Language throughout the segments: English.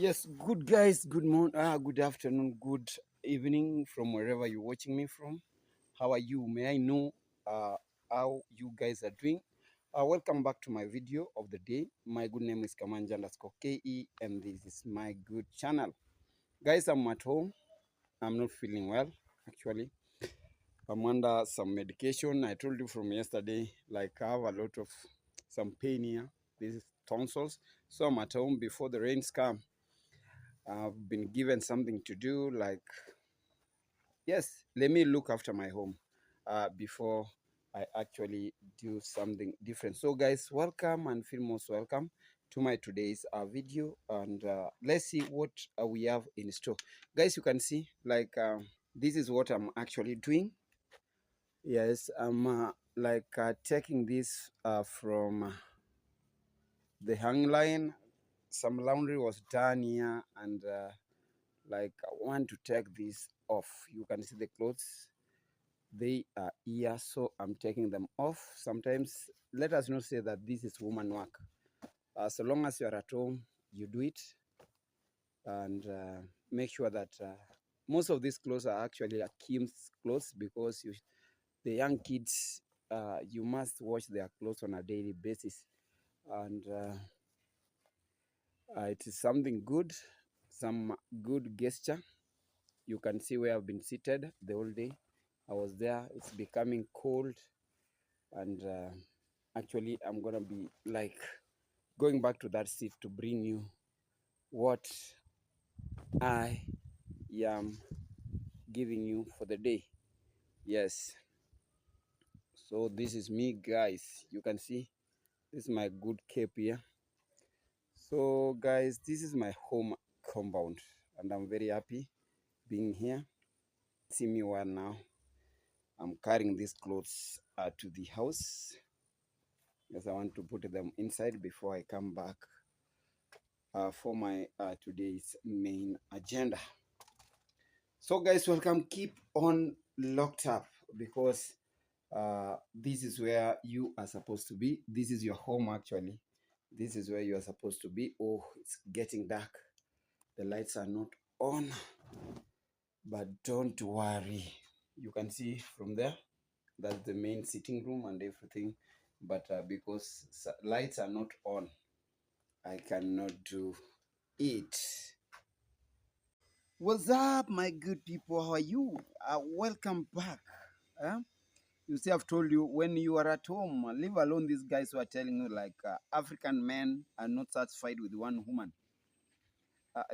Yes, good guys, good morning, good afternoon, good evening from wherever you're watching me from. How are you? May I know uh, how you guys are doing? Welcome back to my video of the day. My good name is Kamanja underscore KE, and this is my good channel. Guys, I'm at home. I'm not feeling well, actually. I'm under some medication. I told you from yesterday, like I have a lot of some pain here. This is tonsils. So I'm at home before the rains come. I've been given something to do, like, yes, let me look after my home before I actually do something different. So, guys, welcome and feel most welcome to my today's video. And let's see what we have in store. Guys, you can see, like, this is what I'm actually doing. Yes, I'm taking this from the hang line. Some laundry was done here, and like I want to take this off. You can see the clothes, they are here, so I'm taking them off. Sometimes let us not say that this is woman work. So long as you are at home, you do it, and make sure that most of these clothes are actually Kim's clothes, because the young kids, you must wash their clothes on a daily basis, and it is something good, some good gesture. You can see where I've been seated the whole day. I was there. It's becoming cold, and actually, I'm gonna be like going back to that seat to bring you what I am giving you for the day. Yes. So this is me, guys. You can see this is my good cape here. So, guys, this is my home compound, and I'm very happy being here. See me well now. I'm carrying these clothes to the house. Yes, I want to put them inside before I come back for my today's main agenda. So, guys, welcome. Keep on locked up, because this is where you are supposed to be. This is your home, actually. This is where you are supposed to be. Oh, it's getting dark. The lights are not on, but don't worry. You can see from there, that's the main sitting room and everything. But because lights are not on, I cannot do it. What's up, my good people? How are you? Welcome back. You see, I've told you, when you are at home, leave alone these guys who are telling you like African men are not satisfied with one woman.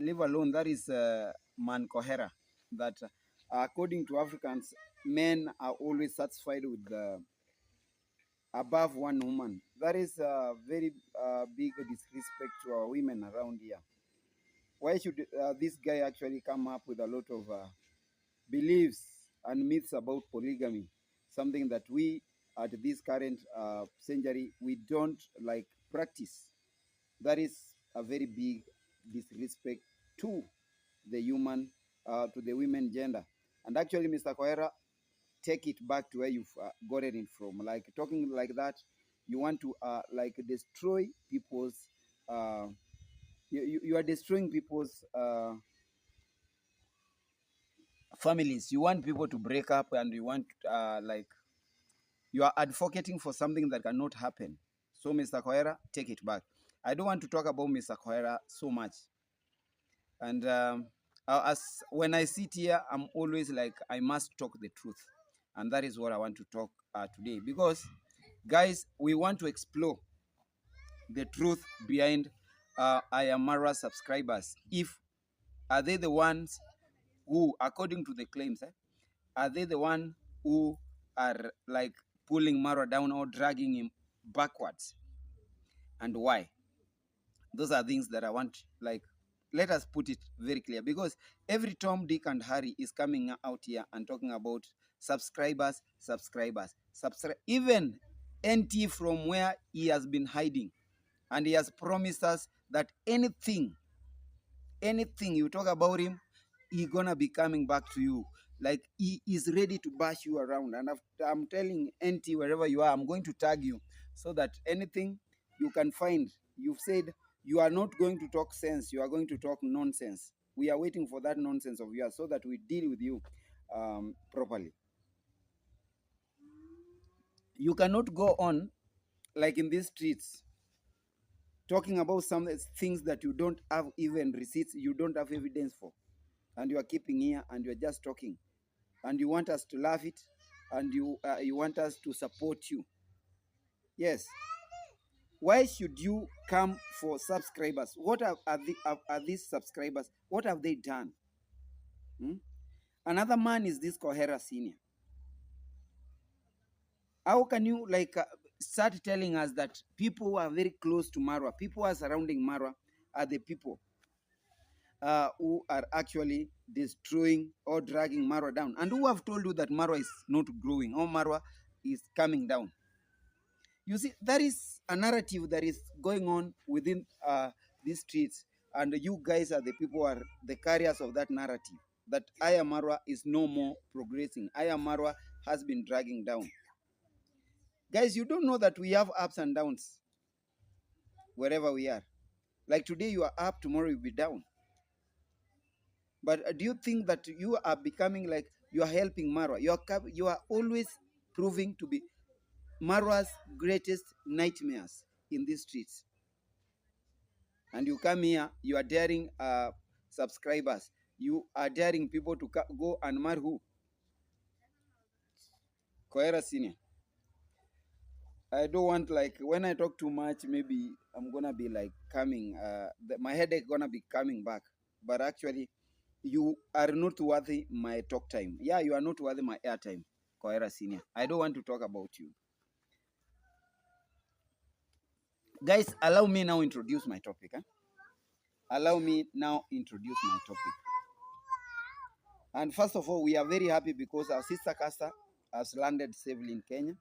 Leave alone, that is man kohera. That according to Africans, men are always satisfied with above one woman. That is a very big disrespect to our women around here. Why should this guy actually come up with a lot of beliefs and myths about polygamy, something that we at this current century we don't like practice? That is a very big disrespect to the human, to the women gender. And actually, Mr. Koera, take it back to where you've gotten it from. Like talking like that, you want to like destroy people's. You are destroying people's families. You want people to break up, and you want like you are advocating for something that cannot happen. So, Mr. Koera, take it back. I don't want to talk about Mr. Koera so much. And as when I sit here, I'm always like, I must talk the truth. And that is what I want to talk today. Because, guys, we want to explore the truth behind Ayamara subscribers. If are they the ones who, according to the claims, are they the one who are like pulling Mara down or dragging him backwards? And why? Those are things that I want, like, let us put it very clear, because every Tom, Dick, and Harry is coming out here and talking about subscribers, even NT from where he has been hiding, and he has promised us that anything you talk about him, he gonna be coming back to you. Like, he is ready to bash you around. And I'm telling NT, wherever you are, I'm going to tag you, so that anything you can find, you've said You are not going to talk sense. You are going to talk nonsense. We are waiting for that nonsense of yours so that we deal with you properly. You cannot go on like in these streets talking about some things that you don't have even receipts, you don't have evidence for, and you are keeping here and you are just talking, and you want us to laugh it, and you want us to support you. Yes. Why should you come for subscribers? What are these subscribers? What have they done? Hmm? Another man is this Kohera senior. How can you start telling us that people who are very close to Marwa, people who are surrounding Marwa, are the people who are actually destroying or dragging Marwa down, and who have told you that Marwa is not growing or Marwa is coming down? You see, there is a narrative that is going on within these streets, and you guys are the people who are the carriers of that narrative. That Ayamarwa is no more progressing. Ayamarwa has been dragging down. Guys, you don't know that we have ups and downs wherever we are. Like today, you are up, tomorrow you'll be down. But do you think that you are becoming like you are helping Marwa? You are always proving to be Marwa's greatest nightmares in these streets. And you come here, you are daring subscribers. You are daring people to go and marry who? Koera Senior. I don't want, like, when I talk too much, maybe I'm gonna be like coming, my headache gonna be coming back. But actually, you are not worthy my talk time. Yeah, you are not worthy my airtime, Koera Senior. I don't want to talk about you. Guys, allow me now introduce my topic. Huh? Allow me now introduce my topic. And first of all, we are very happy because our sister Kasta has landed safely in Kenya.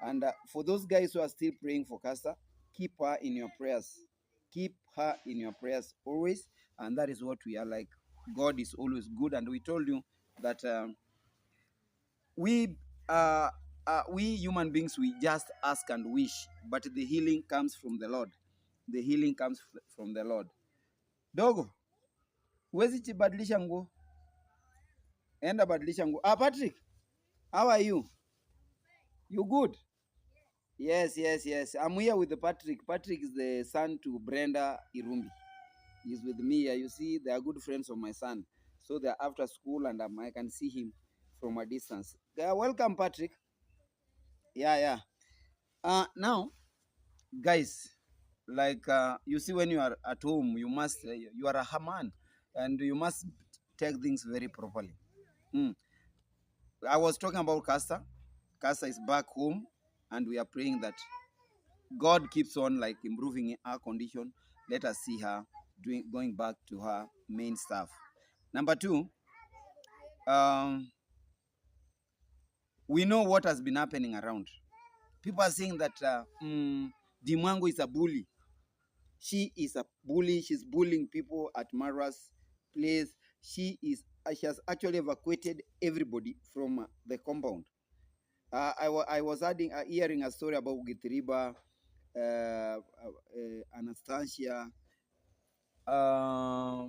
And for those guys who are still praying for Kasta, keep her in your prayers. Keep her in your prayers always. And that is what we are like. God is always good. And we told you that we we human beings, we just ask and wish, but the healing comes from the Lord. The healing comes from the Lord. Dogo, huwezi chibadilisha nguo? Enda badilisha nguo. Patrick, how are you? You good? Yes, yes, yes. I'm here with the Patrick. Patrick is the son to Brenda Irumbi. He's with me here. You see, they are good friends of my son. So they're after school, and I can see him from a distance. Welcome, Patrick. Yeah, yeah. Now, guys, like you see, when you are at home, you are a Haman, and you must take things very properly. Mm. I was talking about Casa. Casa is back home, and we are praying that God keeps on like improving her condition. Let us see her going back to her main stuff. Number two, um, we know what has been happening around. People are saying that Dimwango is a bully. She is a bully. She's bullying people at Mara's place. She has actually evacuated everybody from the compound. I was hearing a story about Githriba, Anastasia, uh,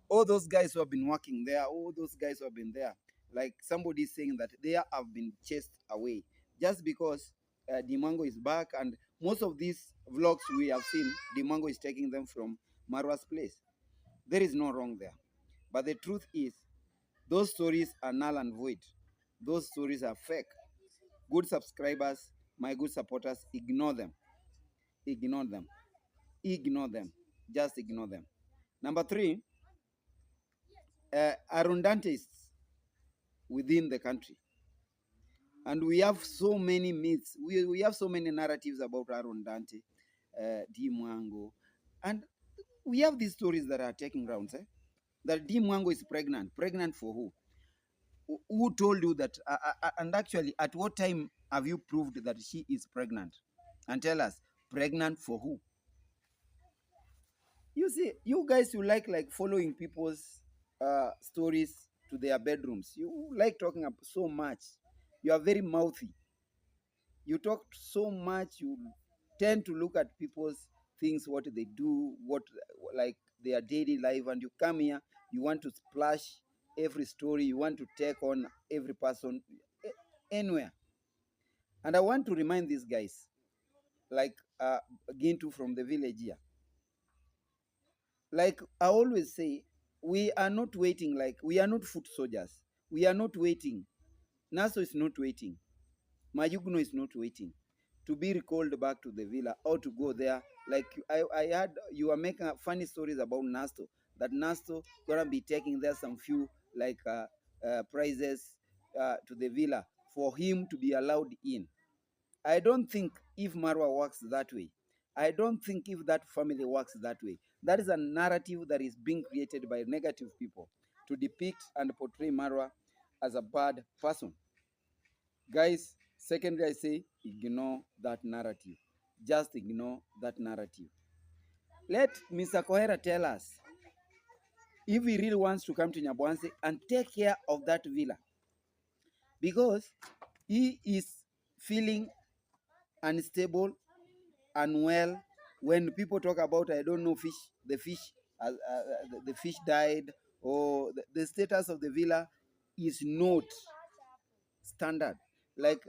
all those guys who have been working there, all those guys who have been there. Like somebody saying that they have been chased away just because Dimango is back, and most of these vlogs we have seen, Dimango is taking them from Marwa's place. There is no wrong there. But the truth is, those stories are null and void. Those stories are fake. Good subscribers, my good supporters, ignore them. Ignore them. Ignore them. Just ignore them. Number three, arundantes within the country. And we have so many myths. We have so many narratives about Aaron Dante, D. Mwango. And we have these stories that are taking rounds. That D. Mwango is pregnant. Pregnant for who? Who told you that? And actually, at what time have you proved that she is pregnant? And tell us, pregnant for who? You see, you guys, you like following people's stories to their bedrooms. You like talking up so much. You are very mouthy. You talk so much. You tend to look at people's things, what they do, what like their daily life, and you come here, you want to splash every story, you want to take on every person anywhere. And I want to remind these guys, like Gintu from the village here. Like I always say, we are not waiting, like we are not foot soldiers. We are not waiting. Naso is not waiting. Mayugno is not waiting to be recalled back to the villa or to go there. Like I heard you are making funny stories about Nasto. That Nasto gonna be taking there some few like prizes to the villa for him to be allowed in. I don't think if Marwa works that way. I don't think if that family works that way. That is a narrative that is being created by negative people to depict and portray Marwa as a bad person. Guys, secondly, I say ignore that narrative. Just ignore that narrative. Let Mr. Kohera tell us if he really wants to come to Nyabwanse and take care of that villa because he is feeling unstable, unwell. When people talk about, I don't know, fish, the fish died, or the status of the villa is not standard. Like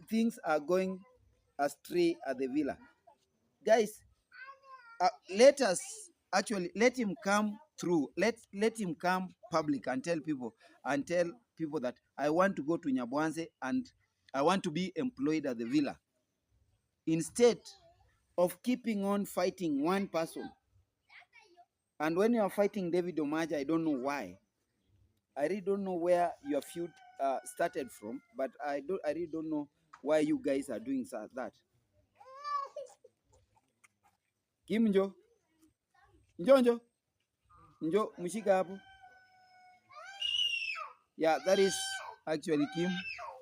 things are going astray at the villa. Guys, let us actually let him come through. Let him come public and tell people that I want to go to Nyabwanze and I want to be employed at the villa. Instead of keeping on fighting one person. And when you are fighting David Omaja, I don't know why. I really don't know where your feud started from, but I really don't know why you guys are doing that. Kim njo, njo, njo, mshika hapo. Yeah, that is actually Kim.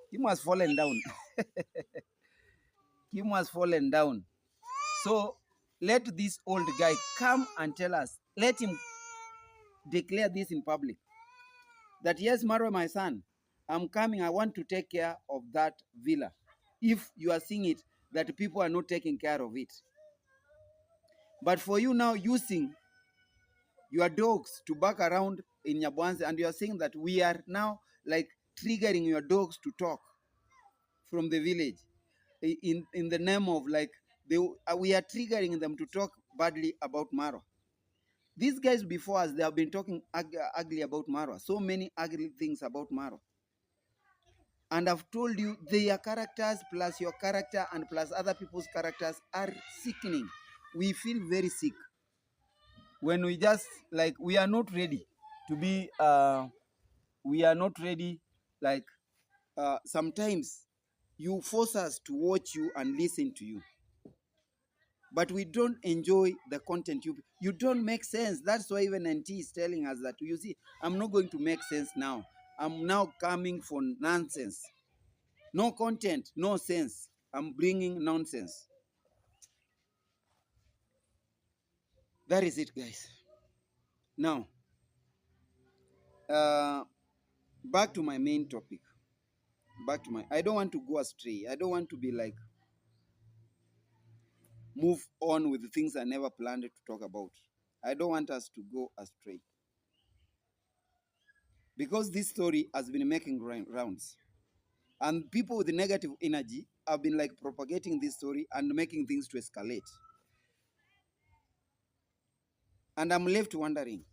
Kim has fallen down. Kim has fallen down. So let this old guy come and tell us. Let him declare this in public. That yes, Maro, my son, I'm coming. I want to take care of that villa. If you are seeing it, that people are not taking care of it. But for you now using your dogs to back around in Nyabwanze, and you are saying that we are now like triggering your dogs to talk from the village in the name of like we are triggering them to talk badly about Maro. These guys before us, they have been talking ugly about Maro. So many ugly things about Maro. And I've told you their characters plus your character and plus other people's characters are sickening. We feel very sick when we just like we are not ready to be we are not ready like sometimes you force us to watch you and listen to you, but we don't enjoy the content. You don't make sense. That's why even NT is telling us that, you see, I'm not going to make sense now. I'm now coming for nonsense. No content, no sense. I'm bringing nonsense. That is it, guys. Now, uh, back to my main topic. I don't want to go astray. I don't want to be like, move on with the things I never planned to talk about. I don't want us to go astray. Because this story has been making rounds. And people with negative energy have been like propagating this story and making things to escalate. And I'm left wondering,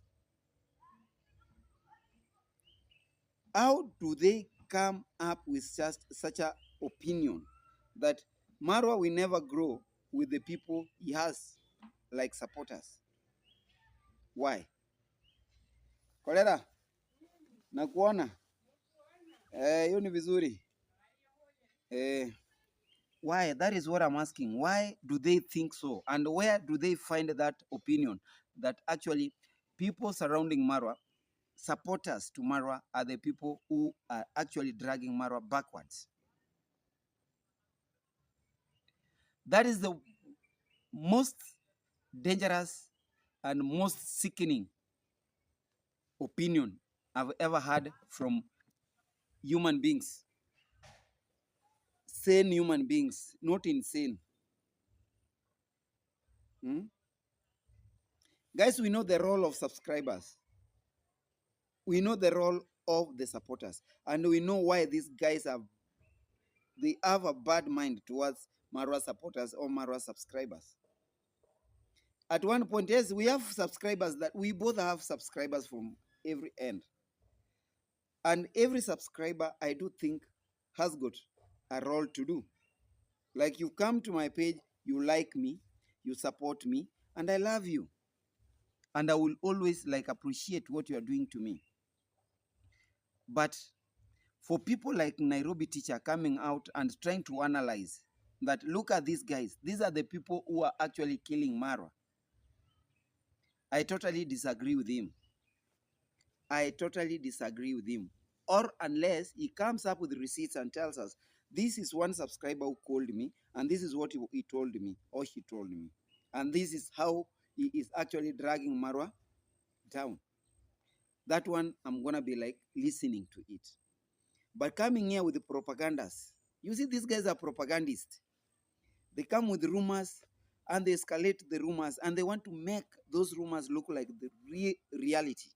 how do they come up with just such an opinion that Marwa will never grow with the people he has like supporters? Why? Kolera, nakuona. Hiyo ni vizuri. Why? That is what I'm asking. Why do they think so? And where do they find that opinion that actually people surrounding Marwa, supporters to Marwa, are the people who are actually dragging Marwa backwards? That is the most dangerous and most sickening opinion I've ever had from human beings. Sane human beings, not insane. Hmm? Guys, we know the role of subscribers. We know the role of the supporters. And we know why these guys have a bad mind towards Marwa supporters or Marwa subscribers. At one point, yes, we have subscribers that we both have subscribers from every end. And every subscriber, I do think, has got a role to do. Like you come to my page, you like me, you support me, and I love you. And I will always like appreciate what you are doing to me. But for people like Nairobi teacher coming out and trying to analyze that, look at these guys, these are the people who are actually killing Mara. I totally disagree with him. I totally disagree with him. Or unless he comes up with receipts and tells us, this is one subscriber who called me, and this is what he told me, or she told me. And this is how he is actually dragging Marwa down. That one, I'm going to be like listening to it. But coming here with the propagandas, you see, these guys are propagandists. They come with rumors and they escalate the rumors and they want to make those rumors look like the reality.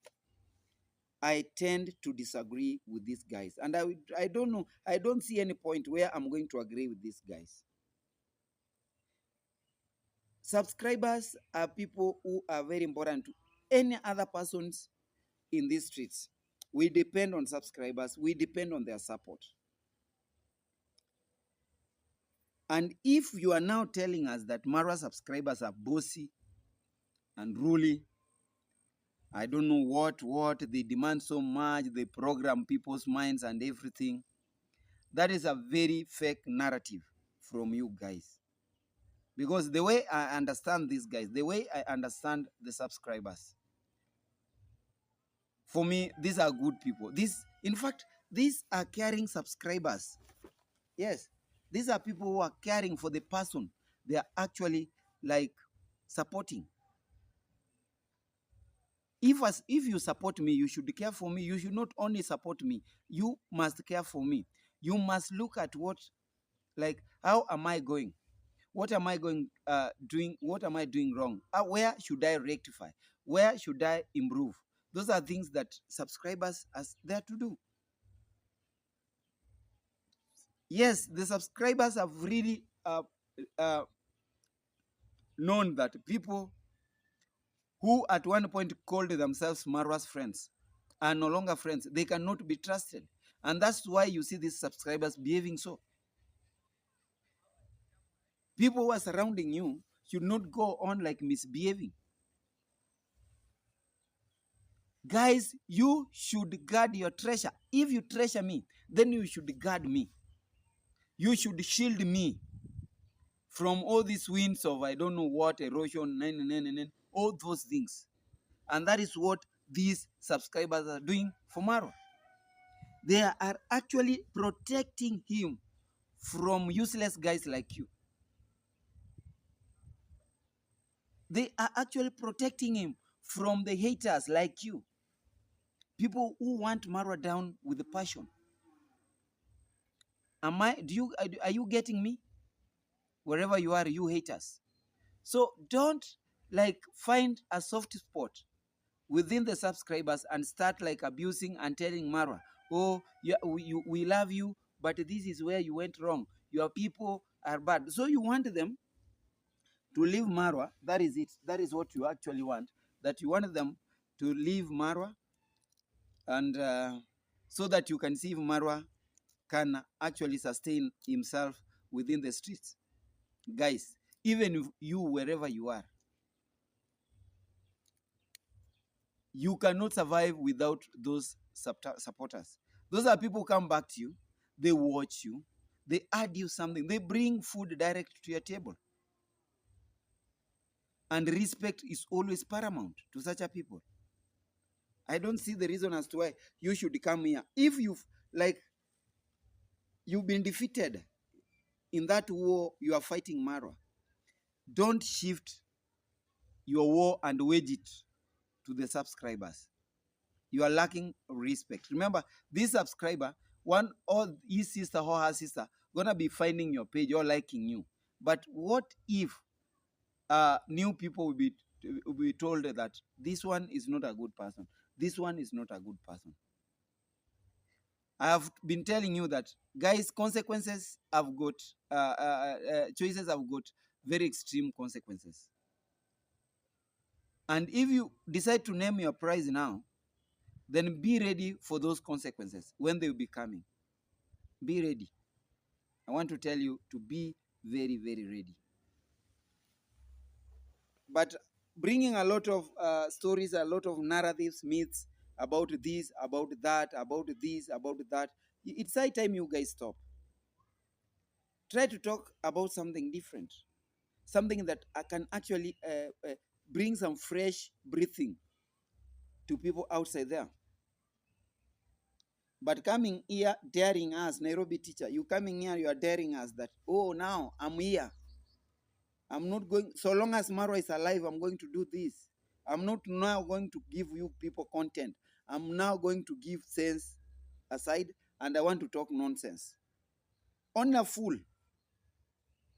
I tend to disagree with these guys. And I don't know, I don't see any point where I'm going to agree with these guys. Subscribers are people who are very important to any other persons in these streets. We depend on subscribers. We depend on their support. And if you are now telling us that Mara subscribers are bossy and ruly, I don't know what, they demand so much, they program people's minds and everything, that is a very fake narrative from you guys. Because the way I understand these guys, the way I understand the subscribers, for me, these are good people. In fact, these are caring subscribers. Yes, these are people who are caring for the person they are actually like supporting. If you support me, you should care for me. You should not only support me, you must care for me. You must look at what, like, how am I going? What am I doing? What am I doing wrong? Where should I rectify? Where should I improve? Those are things that subscribers are there to do. Yes, the subscribers have really uh, known that people who at one point called themselves Marwa's friends are no longer friends. They cannot be trusted. And that's why you see these subscribers behaving so. People who are surrounding you should not go on like misbehaving. Guys, you should guard your treasure. If you treasure me, then you should guard me. You should shield me from all these winds of I don't know what, erosion, all those things. And that is what these subscribers are doing for Marwa. They are actually protecting him from useless guys like you. They are actually protecting him from the haters like you. People who want Marwa down with the passion. Are you getting me? Wherever you are, you haters. So don't like find a soft spot within the subscribers and start like abusing and telling Marwa, oh, yeah, we love you, but this is where you went wrong. Your people are bad. So you want them to leave Marwa. That is it. That is what you actually want. That you want them to leave Marwa, and so that you can see if Marwa can actually sustain himself within the streets. Guys, even if you, wherever you are, you cannot survive without those supporters. Those are people who come back to you, they watch you, they add you something, they bring food direct to your table. And respect is always paramount to such a people. I don't see the reason as to why you should come here. If you've been defeated in that war you are fighting Marwa, don't shift your war and wage it to the subscribers. You are lacking respect. Remember, this subscriber, one or his sister or her sister, gonna be finding your page or liking you. But what if new people will be to be told that this one is not a good person. This one is not a good person. I have been telling you that, guys, consequences have got, choices have got very extreme consequences. And if you decide to name your price now, then be ready for those consequences when they will be coming. Be ready. I want to tell you to be very, very ready. But bringing a lot of stories, a lot of narratives, myths about this, about that, about this, about that, it's high time you guys stop. Try to talk about something different, something that can actually bring some fresh breathing to people outside there. But coming here, daring us, Nairobi teacher, you coming here, you are daring us that, oh, now I'm here. I'm not going, so long as Marwa is alive, I'm going to do this. I'm not now going to give you people content. I'm now going to give sense aside, and I want to talk nonsense. Only a fool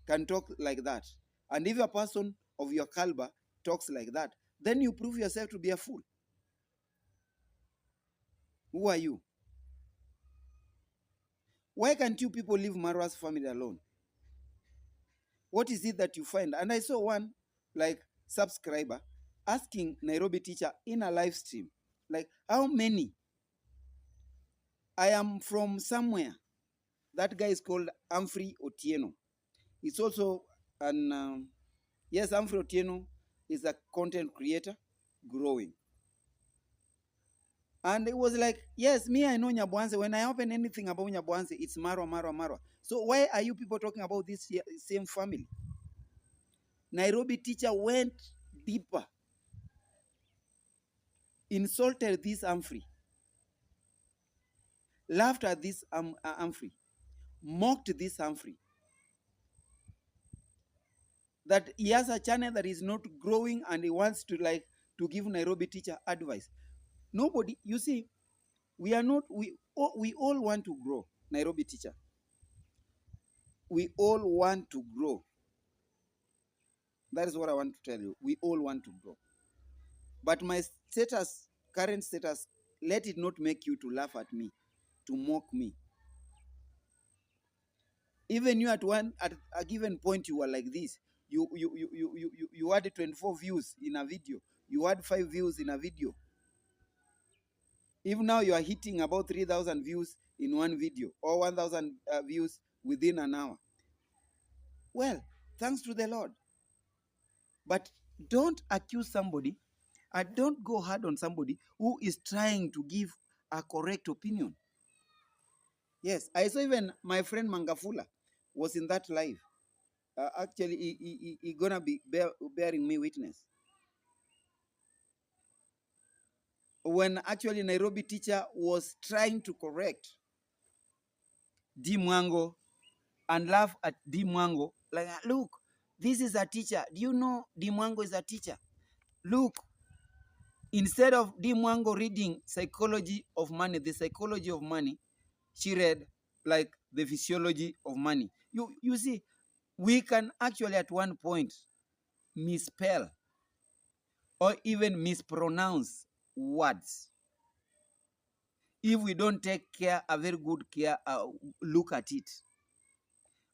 can talk like that. And if a person of your caliber talks like that, then you prove yourself to be a fool. Who are you? Why can't you people leave Marwa's family alone? What is it that you find? And I saw one like subscriber asking Nairobi teacher in a live stream, like, how many? I am from somewhere. That guy is called Humphrey Otieno. It's also an, yes, Humphrey Otieno is a content creator growing. And it was like, yes, me, I know Nyabwanze. When I open anything about Nyabwanze, it's Marwa, Marwa, Marwa. So why are you people talking about this same family? Nairobi teacher went deeper, insulted this Humphrey, laughed at this Humphrey, mocked this Humphrey. That he has a channel that is not growing and he wants to like to give Nairobi teacher advice. Nobody, you see, we are not, we all want to grow. Nairobi teacher, we all want to grow. That is what I want to tell you. We all want to grow. But my status, current status, let it not make you to laugh at me, to mock me. Even you at a given point you were like this. You had 24 views in a video. You had 5 views in a video. Even now you are hitting about 3,000 views in one video, or 1,000 views within an hour. Well, thanks to the Lord. But don't accuse somebody and don't go hard on somebody who is trying to give a correct opinion. Yes, I saw even my friend Mangafula was in that live. Actually, he gonna be bearing me witness. When actually Nairobi teacher was trying to correct D Mwango and laugh at D Mwango, like, look, this is a teacher. Do you know D Mwango is a teacher? Look, instead of D Mwango reading Psychology of Money, the Psychology of Money, she read like the Physiology of Money. You see, we can actually at one point misspell or even mispronounce words if we don't take care, a very good care, look at it.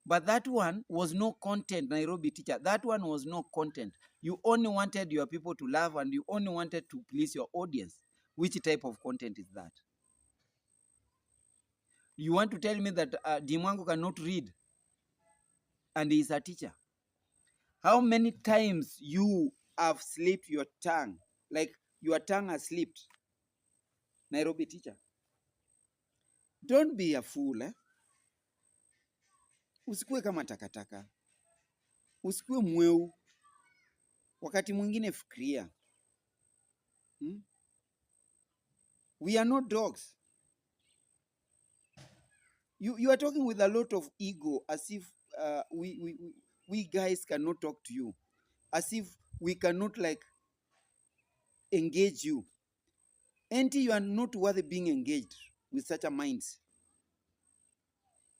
But that one was no content, Nairobi teacher. That one was no content. You only wanted your people to laugh and you only wanted to please your audience. Which type of content is that? You want to tell me that Dimwango cannot read and he is a teacher? How many times you have slipped your tongue? Like your tongue has slipped. Nairobi teacher. Don't be a fool, eh? Usikue kama takataka. Usikue mweu. Wakati mwingine fikiria. We are not dogs. You are talking with a lot of ego, as if we guys cannot talk to you, as if we cannot like engage you. Auntie, you are not worthy being engaged with such a mind.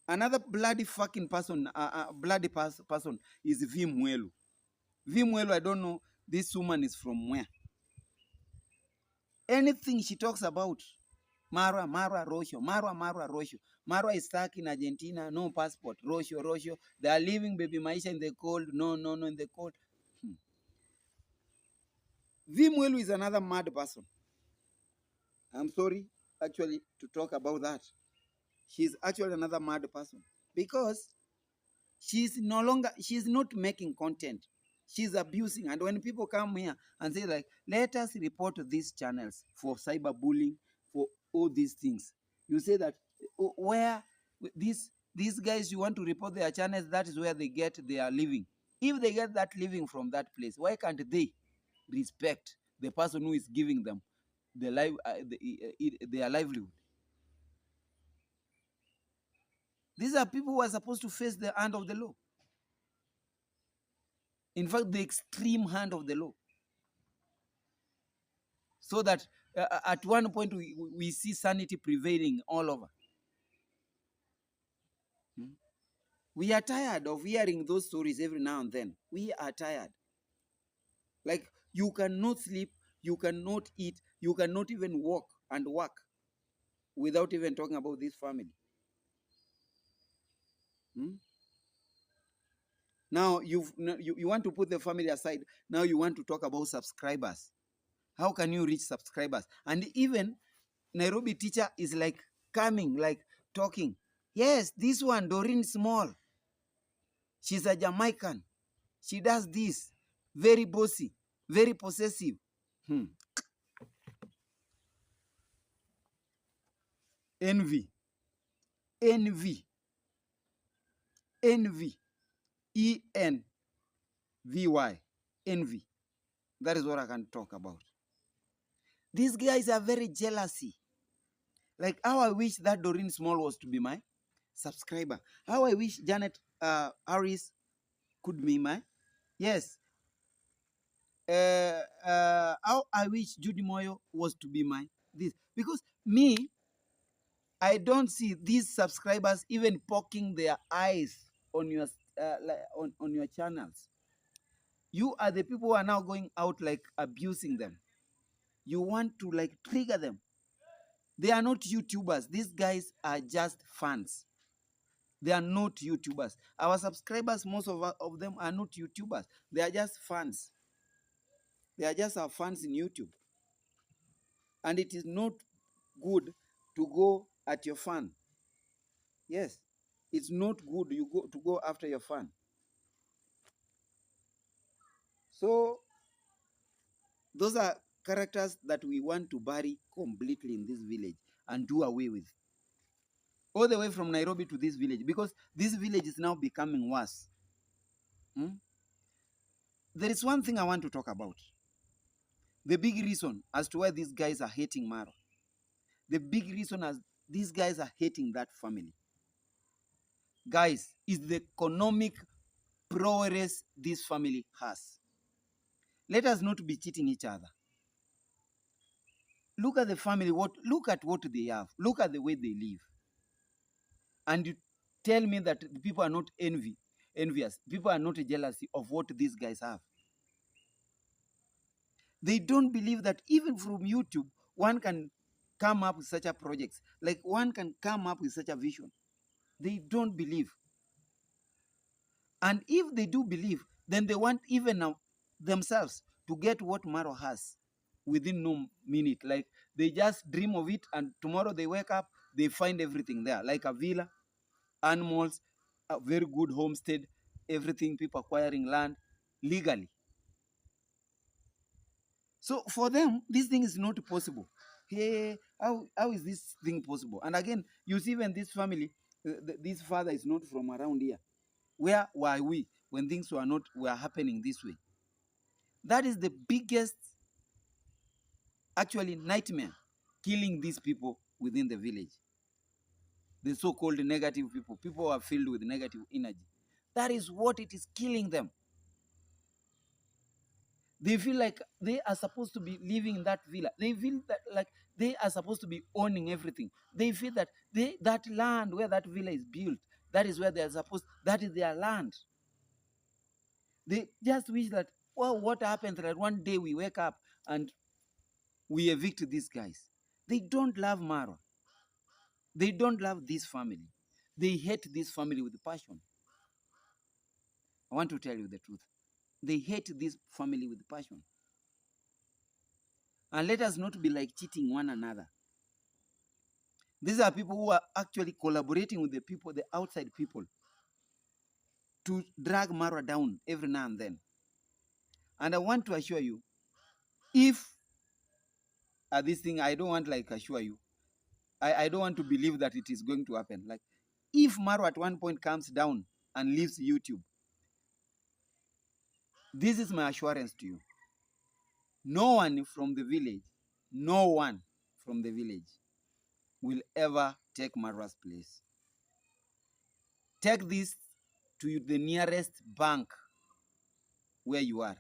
Another bloody fucking person, bloody person is V Mwelu. V Mwelu, I don't know. This woman is from where? Anything she talks about, Marwa, Marwa, Rosho, Marwa, Marwa, Rosho. Marwa is stuck in Argentina, no passport. Rosho, Rosho. They are leaving baby Maisha in the cold. No, no, no, in the cold. Vimwelu is another mad person. I'm sorry, actually, to talk about that. She's actually another mad person because she's not making content. She's abusing. And when people come here and say, like, let us report these channels for cyberbullying, for all these things, you say that where these guys, you want to report their channels, that is where they get their living. If they get that living from that place, why can't they respect the person who is giving them their livelihood? These are people who are supposed to face the hand of the law. In fact, the extreme hand of the law. So that at one point we see sanity prevailing all over. We are tired of hearing those stories every now and then. We are tired. Like, you cannot sleep, you cannot eat, you cannot even walk and work without even talking about this family. Now you want to put the family aside. Now you want to talk about subscribers. How can you reach subscribers? And even Nairobi teacher is like coming, like talking. Yes, this one, Doreen Small. She's a Jamaican. She does this. Very bossy, very possessive. Envy. Envy. Envy. ENVY. Envy. That is what I can talk about. These guys are very jealousy. Like, how I wish that Doreen Small was to be my subscriber. How I wish Janet Harris could be my. Yes. How I wish Judy Moyo was to be my this. Because me, I don't see these subscribers even poking their eyes on your on your channels. You are the people who are now going out like abusing them. You want to like trigger them. They are not YouTubers. These guys are just fans. They are not YouTubers. Our subscribers, most of them are not YouTubers. They are just fans. They are just our fans in YouTube. And it is not good to go at your fan. Yes, it's not good to go after your fan. So those are characters that we want to bury completely in this village and do away with. All the way from Nairobi to this village, because this village is now becoming worse. There is one thing I want to talk about. The big reason as to why these guys are hating Maro. The big reason as these guys are hating that family. Guys, is the economic prowess this family has. Let us not be cheating each other. Look at the family, look at what they have. Look at the way they live. And you tell me that the people are not envious. People are not jealous of what these guys have. They don't believe that even from YouTube, one can come up with such a project. Like, one can come up with such a vision. They don't believe. And if they do believe, then they want even now themselves to get what Maro has within no minute. Like, they just dream of it, and tomorrow they wake up, they find everything there, like a villa, animals, a very good homestead, everything, people acquiring land legally. So for them, this thing is not possible. Hey, how is this thing possible? And again, you see, when this family, this father is not from around here. Where were we when things were happening this way? That is the biggest, actually, nightmare, killing these people within the village. The so-called negative people. People are filled with negative energy. That is what it is killing them. They feel like they are supposed to be living in that villa. They feel that like they are supposed to be owning everything. They feel that that land where that villa is built, that is where they are supposed, that is their land. They just wish that Well, what happens that one day we wake up and we evict these guys? They don't love Mara. They don't love this family. They hate this family with passion. I want to tell you the truth. They hate this family with passion. And let us not be like cheating one another. These are people who are actually collaborating with the people, the outside people, to drag Mara down every now and then. And I want to assure you, if this thing, I don't want like assure you, I don't want to believe that it is going to happen. Like, if Mara at one point comes down and leaves YouTube, this is my assurance to you. No one from the village, no one from the village will ever take Mara's place. Take this to the nearest bank where you are.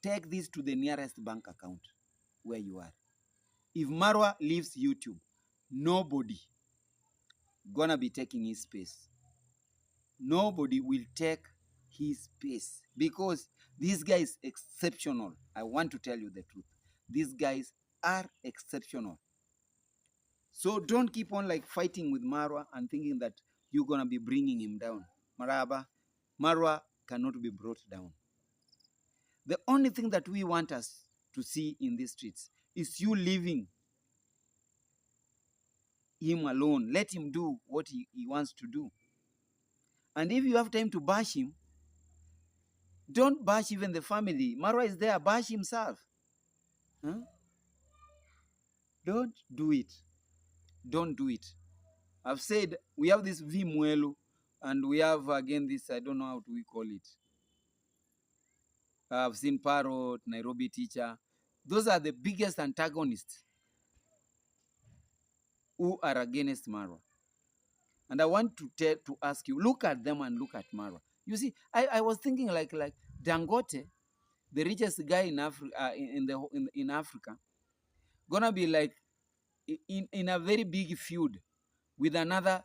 Take this to the nearest bank account where you are. If Marwa leaves YouTube, nobody gonna be taking his space. Nobody will take his space because this guy is exceptional. I want to tell you the truth. These guys are exceptional. So don't keep on like fighting with Marwa and thinking that you're gonna be bringing him down. Marwa cannot be brought down. The only thing that we want us to see in these streets is you leaving him alone. Let him do what he wants to do. And if you have time to bash him, don't bash even the family. Marwa is there, bash himself. Huh? Don't do it. Don't do it. I've said we have this Vimwelu and we have again this, I don't know how do we call it. I've seen Parrot, Nairobi Teacher. Those are the biggest antagonists who are against Marwa. And I want to ask you, look at them and look at Marwa. You see, I was thinking like Dangote, the richest guy in Africa, in Africa, gonna be like in a very big feud with another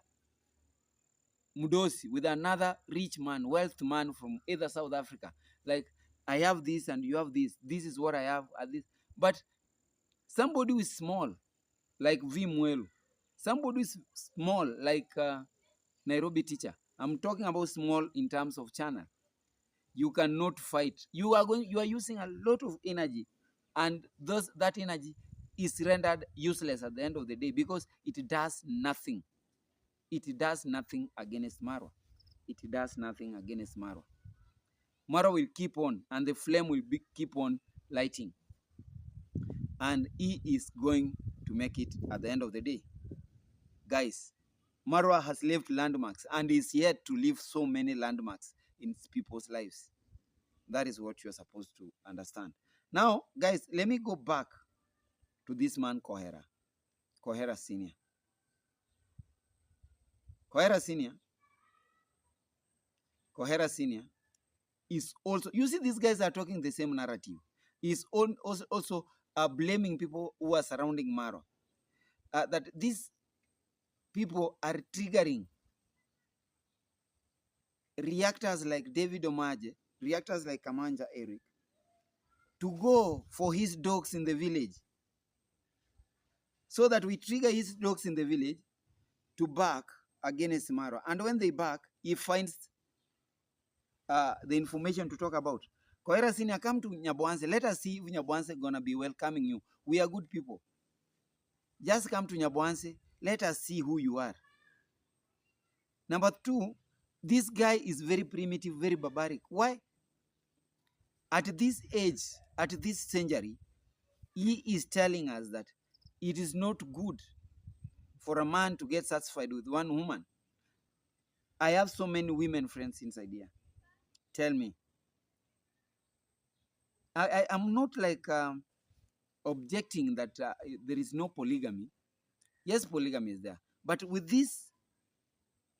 Mudosi, with another rich man, wealth man from either South Africa. Like, I have this and you have this. This is what I have at this. But somebody who is small, like Vimwelu, somebody who is small, like Nairobi Teacher. I'm talking about small in terms of channel. You cannot fight. You are using a lot of energy, and that energy is rendered useless at the end of the day because it does nothing. It does nothing against Marwa. It does nothing against Marwa. Marwa will keep on, and the flame will keep on lighting. And he is going to make it at the end of the day. Guys, Marwa has left landmarks and is yet to leave so many landmarks in people's lives. That is what you're supposed to understand. Now, guys, let me go back to this man, Kohera Senior. Kohera Senior is also, you see, these guys are talking the same narrative. He's also blaming people who are surrounding Maro. That these people are triggering reactors like David Omaje, reactors like Kamanja Eric, to go for his dogs in the village. So that we trigger his dogs in the village to bark against Maro. And when they bark, he finds the information to talk about. Kohera Senior, come to Nyabwanse. Let us see if Nyabwanse is going to be welcoming you. We are good people. Just come to Nyabwanse. Let us see who you are. Number two, this guy is very primitive, very barbaric. Why? At this age, at this century, he is telling us that it is not good for a man to get satisfied with one woman. I have so many women friends inside here. Tell me. I'm not like objecting that there is no polygamy. Yes, polygamy is there. But with these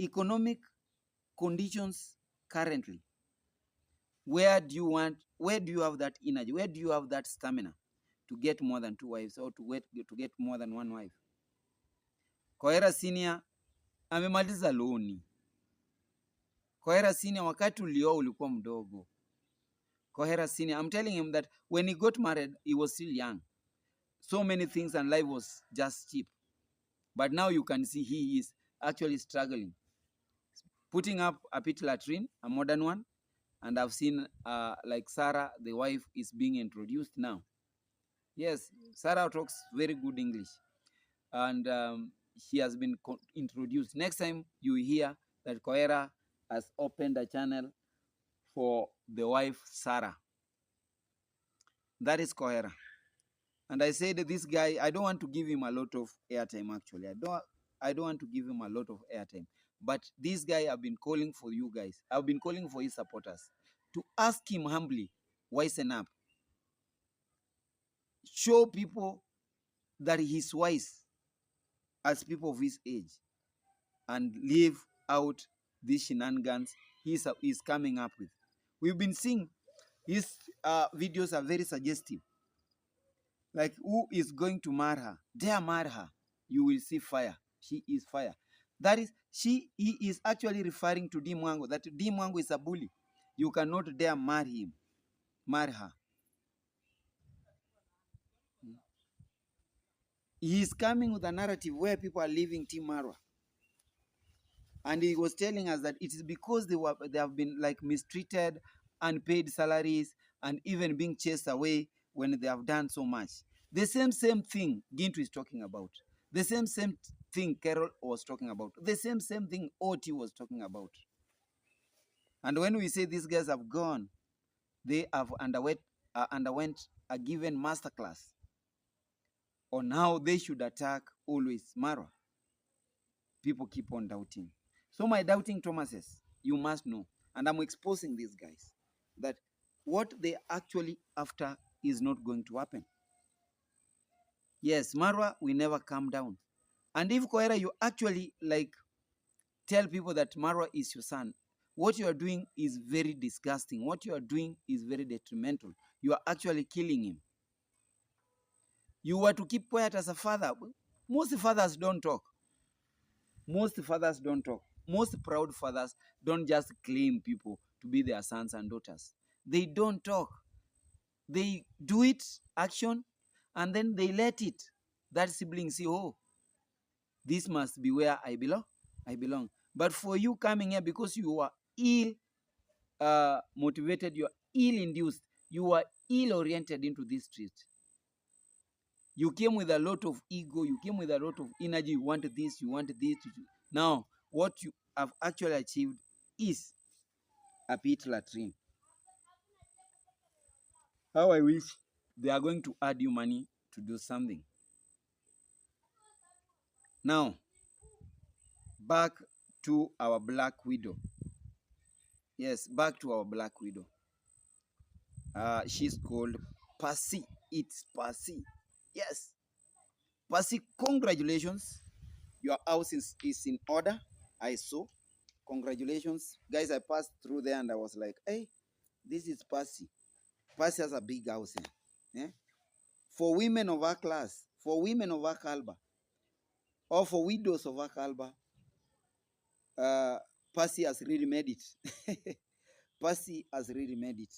economic conditions currently, where do you have that energy? Where do you have that stamina to get more than two wives or to get more than one wife? Kohera Senior amemaliza loni. Kohera Senior, wakati ulioa ulikuwa mdogo. Kohera Senior. I'm telling him that when he got married, he was still young. So many things and life was just cheap. But now you can see he is actually struggling, putting up a pit latrine, a modern one. And I've seen like Sarah, the wife, is being introduced now. Yes, Sarah talks very good English, and she has been introduced. Next time you hear that Koera has opened a channel for the wife Sarah, that is Koera. And I said this guy, I don't want to give him a lot of airtime. Actually, I don't want to give him a lot of airtime. But this guy, I've been calling for you guys. I've been calling for his supporters to ask him humbly, wisen up, show people that he's wise as people of his age, and leave out these shenanigans he's coming up with. We've been seeing his videos are very suggestive. Like, who is going to marry her? Dare marry her. You will see fire. She is fire. That is, he is actually referring to D Mwango, that D Mwango is a bully. You cannot dare marry him, marry her. He is coming with a narrative where people are leaving Team Marwa. And he was telling us that it is because they have been like mistreated, unpaid salaries, and even being chased away when they have done so much. The same thing Gintu is talking about. The same thing Carol was talking about. The same thing Oti was talking about. And when we say these guys have gone, they have underwent a given masterclass on how they should attack always Marwa. People keep on doubting. So my doubting Thomases, you must know, and I'm exposing these guys, that what they actually after is not going to happen. Yes, Marwa, we never come down. And if Koera, you actually like tell people that Marwa is your son, what you are doing is very disgusting. What you are doing is very detrimental. You are actually killing him. You were to keep quiet as a father. Most fathers don't talk. Most fathers don't talk. Most proud fathers don't just claim people to be their sons and daughters. They don't talk. They do it, action, and then they let it. That sibling say, oh, this must be where I belong. I belong. But for you coming here because you are ill motivated, you are ill induced, you are ill oriented into this street. You came with a lot of ego, you came with a lot of energy, you want this, you want this. Now, what you have actually achieved is a pit latrine. How I wish they are going to add you money to do something. Now, back to our Black Widow. Yes, back to our Black Widow. She's called Percy. It's Percy. Yes. Percy, congratulations. Your house is in order. I saw. Congratulations. Guys, I passed through there and I was like, hey, this is Percy. Percy has a big house here. Yeah? For women of our class, for women of our caliber, or for widows of our caliber, Percy has really made it. Percy has really made it.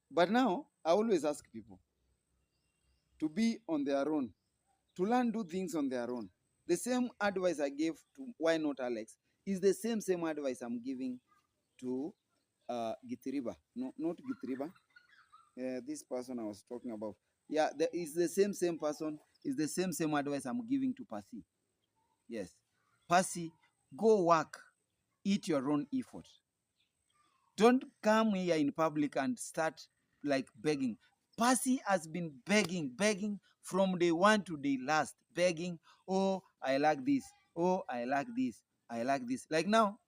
But now, I always ask people to be on their own, to learn do things on their own. The same advice I gave to Why Not Alex is the same advice I'm giving to Githiriba. No, not Githiriba. This person I was talking about. Yeah, it's the same person. It's the same advice I'm giving to Percy. Yes. Percy, go work. Eat your own effort. Don't come here in public and start like begging. Percy has been begging from day one to day last, begging, oh, I like this. Oh, I like this. I like this. Like now,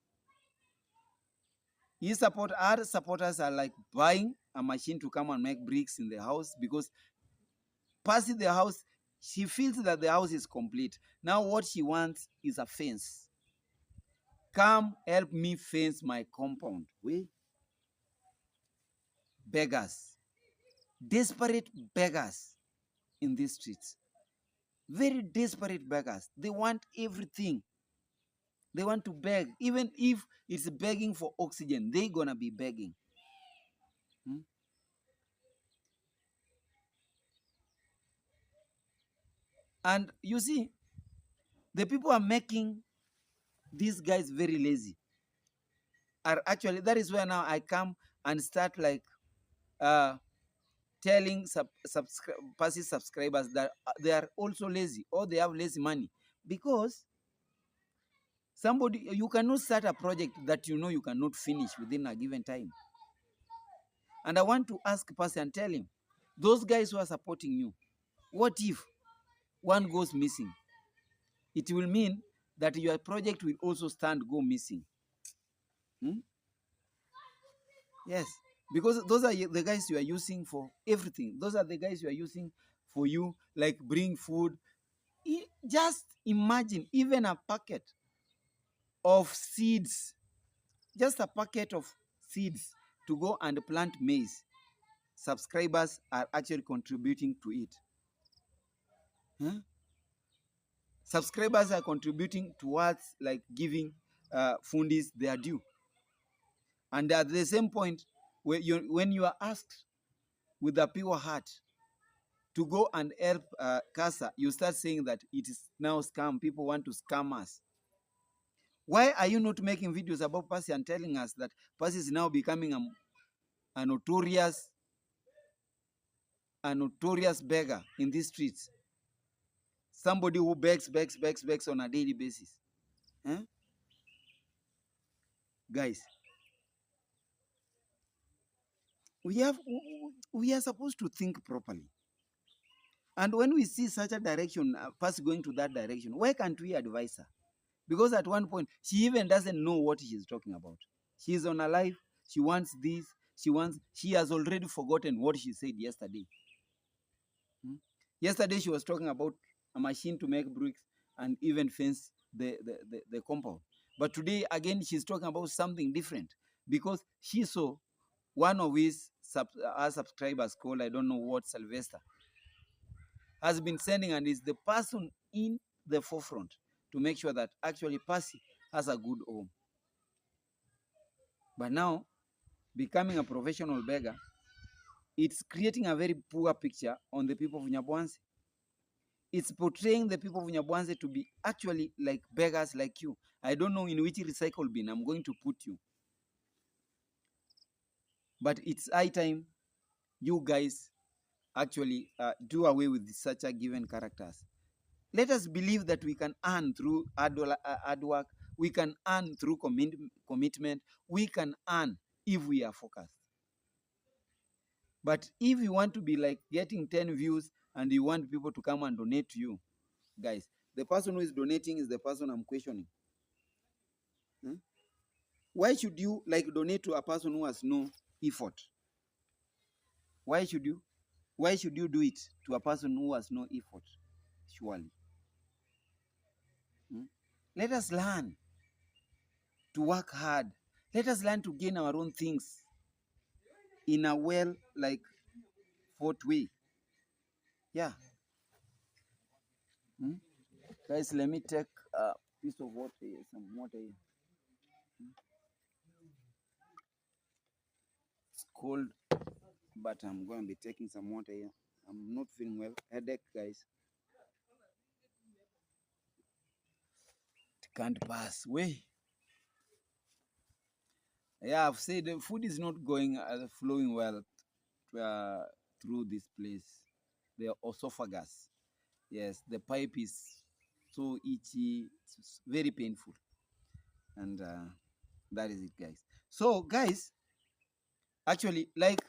our supporters are like buying a machine to come and make bricks in the house because Percy, the house, she feels that the house is complete. Now what she wants is a fence. Come help me fence my compound. We beggars, desperate beggars in these streets. Very desperate beggars. They want everything. They want to beg. Even if it's begging for oxygen, they're gonna be begging. And you see, the people are making these guys very lazy. Are actually, that is where now I come and start like uh telling passive subscribers that they are also lazy, or they have lazy money, because somebody, you cannot start a project that you know you cannot finish within a given time. And I want to ask Percy and tell him, those guys who are supporting you, what if one goes missing? It will mean that your project will also stand go missing. Hmm? Yes, because those are the guys you are using for everything. Those are the guys you are using for you, like bring food. Just imagine, even a packet of seeds, just a packet of seeds to go and plant maize. Subscribers are actually contributing to it. Huh? Subscribers are contributing towards like giving fundis their due. And at the same point, when you are asked with a pure heart to go and help CASA, you start saying that it is now scam. People want to scam us. Why are you not making videos about Percy and telling us that Percy is now becoming a notorious beggar in these streets? Somebody who begs on a daily basis. Eh? Guys, we are supposed to think properly. And when we see such a direction, Percy going to that direction, why can't we advise her? Because at one point, she even doesn't know what she's talking about. She's on a life. She wants this. She has already forgotten what she said yesterday. Hmm? Yesterday, she was talking about a machine to make bricks and even fence the compound. But today, again, she's talking about something different, because she saw one of our subscribers called, I don't know what, Sylvester, has been sending, and is the person in the forefront to make sure that actually Percy has a good home. But now, becoming a professional beggar, it's creating a very poor picture on the people of Nyabwanse. It's portraying the people of Nyabwanse to be actually like beggars like you. I don't know in which recycle bin I'm going to put you. But it's high time you guys actually do away with such a given characters. Let us believe that we can earn through hard work. We can earn through commitment. We can earn if we are focused. But if you want to be like getting 10 views and you want people to come and donate to you, guys, the person who is donating is the person I'm questioning. Hmm? Why should you like donate to a person who has no effort? Why should you? Why should you do it to a person who has no effort? Surely. Hmm? Let us learn to work hard. Let us learn to gain our own things in a well like fought way. Yeah. Hmm? Guys, let me take a piece of water here, some water here. It's cold, but I'm going to be taking some water here. I'm not feeling well. Headache, guys. It can't pass. Way. Yeah, I've said the food is not going flowing well uh, through this place. The esophagus. Yes, the pipe is so itchy. It's very painful. And that is it, guys. So, guys, actually, like,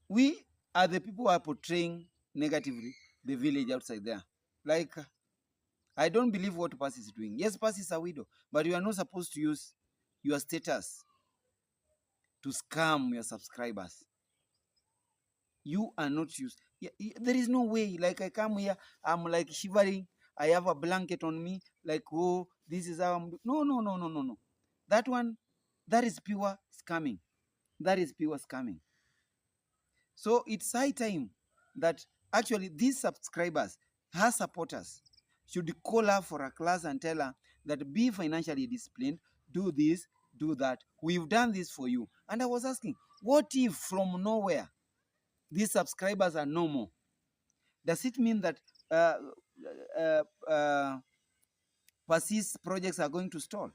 we are the people who are portraying negatively the village outside there. Like, I don't believe what Percy is doing. Yes, Percy is a widow, but you are not supposed to use your status to scam your subscribers. You are not used. There is no way. Like, I come here, I'm like shivering. I have a blanket on me. Like, oh, this is how I'm doing. No, no, no, no, no, no. That one, that is pure scamming. That is pure scamming. So it's high time that actually these subscribers, her supporters, should call her for a class and tell her that be financially disciplined, do this, do that. We've done this for you. And I was asking, what if from nowhere these subscribers are no more? Does it mean that Percy's projects are going to stall.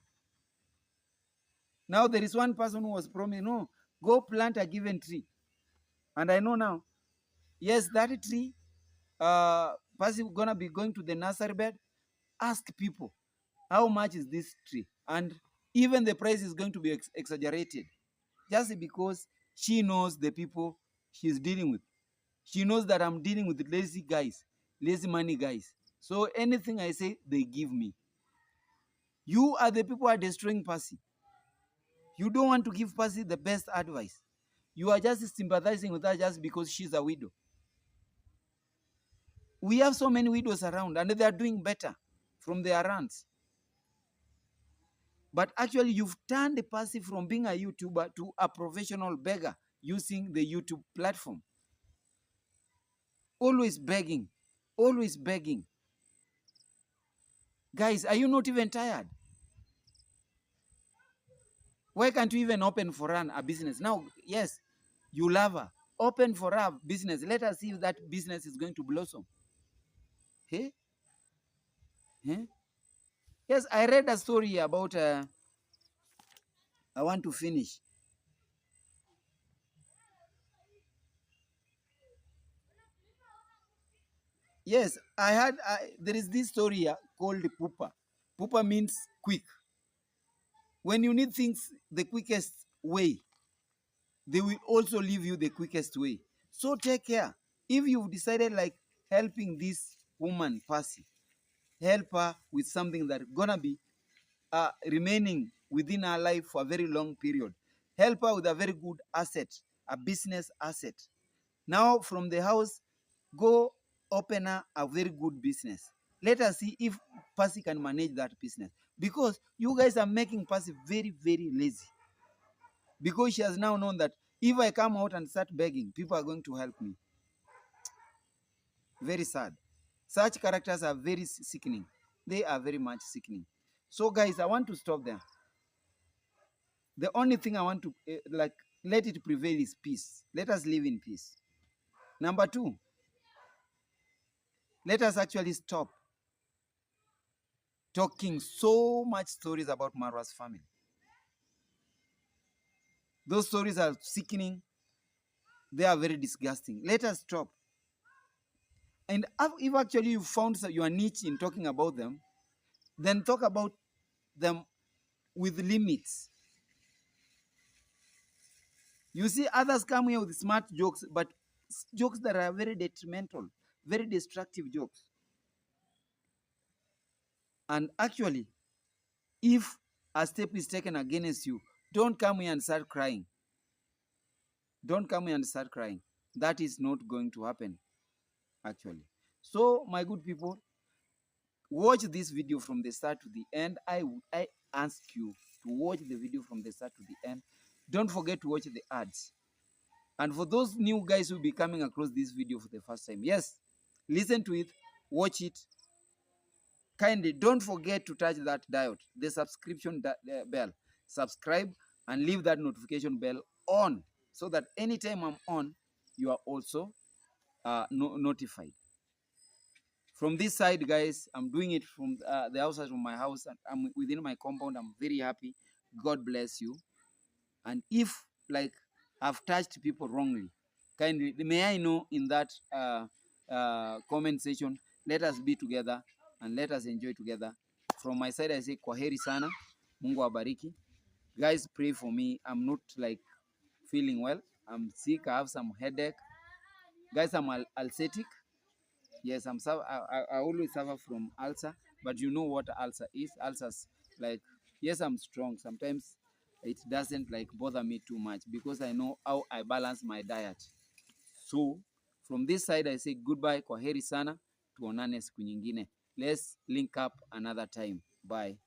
Now there is one person who was promised, no, go plant a given tree. And I know now, yes, that tree, Percy gonna be going to the nursery bed, ask people, how much is this tree? And even the price is going to be exaggerated, just because she knows the people she's dealing with. She knows that I'm dealing with lazy guys, lazy money guys. So anything I say, they give me. You are the people who are destroying Percy. You don't want to give Percy the best advice. You are just sympathizing with her just because she's a widow. We have so many widows around and they are doing better from their runs. But actually, you've turned Percy from being a YouTuber to a professional beggar using the YouTube platform. Always begging, always begging. Guys, are you not even tired? Why can't you even open for her a business? Now, yes, you love her. Open for her business. Let us see if that business is going to blossom. Hey? Hey? Yes, I read a story about, I want to finish. Yes, there is this story called Pupa. Pupa means quick. When you need things the quickest way, they will also leave you the quickest way. So take care. If you've decided like helping this woman, Percy, help her with something that gonna be remaining within her life for a very long period. Help her with a very good asset, a business asset. Now from the house, go open her a very good business. Let us see if Percy can manage that business. Because you guys are making Percy very, very lazy. Because she has now known that if I come out and start begging, people are going to help me. Very sad. Such characters are very sickening. They are very much sickening. So guys, I want to stop there. The only thing I want to let it prevail is peace. Let us live in peace. Number two, let us actually stop talking so much stories about Marwa's family. Those stories are sickening. They are very disgusting. Let us stop. And if actually you found your niche in talking about them, then talk about them with limits. You see, others come here with smart jokes, but jokes that are very detrimental, very destructive jokes. And actually, if a step is taken against you, don't come here and start crying. Don't come here and start crying. That is not going to happen, actually. So, my good people, watch this video from the start to the end. I ask you to watch the video from the start to the end. Don't forget to watch the ads. And for those new guys who will be coming across this video for the first time, yes, listen to it, watch it. Kindly don't forget to touch that diode, the subscription bell. Subscribe and leave that notification bell on so that anytime I'm on, you are also notified. From this side, guys, I'm doing it from the outside of my house. And I'm within my compound. I'm very happy. God bless you. And if like I've touched people wrongly, kindly may I know in that comment section. Let us be together and let us enjoy together. From my side, I say kwaheri sana, Mungu abariki. Guys, pray for me. I'm not like feeling well. I'm sick. I have some headache. Guys, I'm ulceratic. Yes, I always suffer from ulcer, but you know what ulcer is. Ulcers, like, yes, I'm strong. Sometimes it doesn't like bother me too much because I know how I balance my diet. So from this side, I say goodbye, kwaheri sana, tuonane siku nyingine. Let's link up another time. Bye.